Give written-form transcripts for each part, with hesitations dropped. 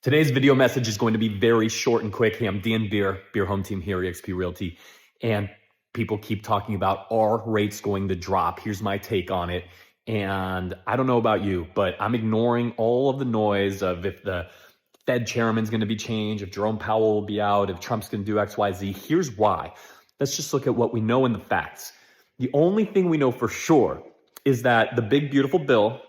Today's video message is going to be very short and quick. Hey, I'm Dan Beer Home Team here, eXp Realty. And people keep talking about are rates going to drop? Here's my take on it. And I don't know about you, but I'm ignoring all of the noise of if the Fed chairman's going to be changed, if Jerome Powell will be out, if Trump's going to do X, Y, Z. Here's why. Let's just look at what we know in the facts. The only thing we know for sure is that the big, beautiful bill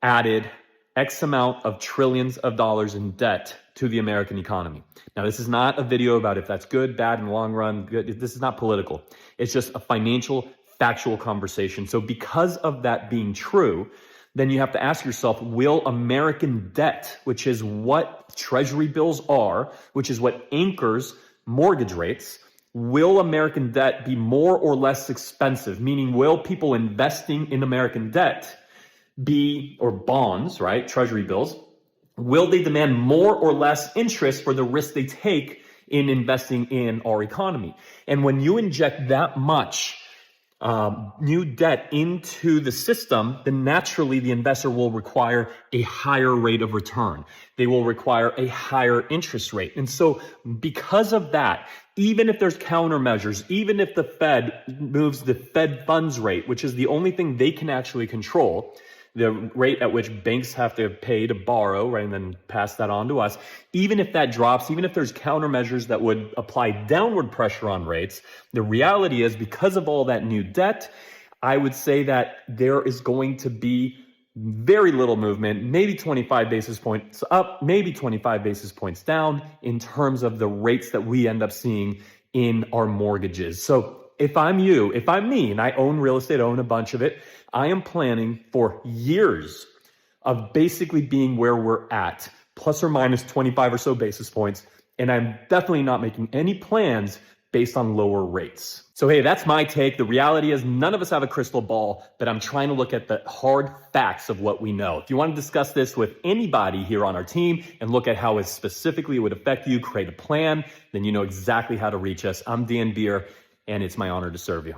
added X amount of trillions of dollars in debt to the American economy. Now, this is not a video about if that's good, bad in the long run. Good. This is not political. It's just a financial, factual conversation. So because of that being true, then you have to ask yourself, will American debt, which is what treasury bills are, which is what anchors mortgage rates, will American debt be more or less expensive? Meaning, will people investing in American debt or bonds, right? Treasury bills, will they demand more or less interest for the risk they take in investing in our economy? And when you inject that much new debt into the system, then naturally the investor will require a higher rate of return. They will require a higher interest rate. And so because of that, even if there's countermeasures, even if the Fed moves the Fed funds rate, which is the only thing they can actually control, the rate at which banks have to pay to borrow, right, and then pass that on to us, even if that drops, even if there's countermeasures that would apply downward pressure on rates, the reality is because of all that new debt, I would say that there is going to be very little movement, maybe 25 basis points up, maybe 25 basis points down in terms of the rates that we end up seeing in our mortgages. So if I'm you, if I'm me, and I own real estate, I own a bunch of it, I am planning for years of basically being where we're at, plus or minus 25 or so basis points. And I'm definitely not making any plans based on lower rates. So, hey, that's my take. The reality is none of us have a crystal ball, but I'm trying to look at the hard facts of what we know. If you want to discuss this with anybody here on our team and look at how it specifically would affect you, create a plan, then you know exactly how to reach us. I'm Dan Beer, and it's my honor to serve you.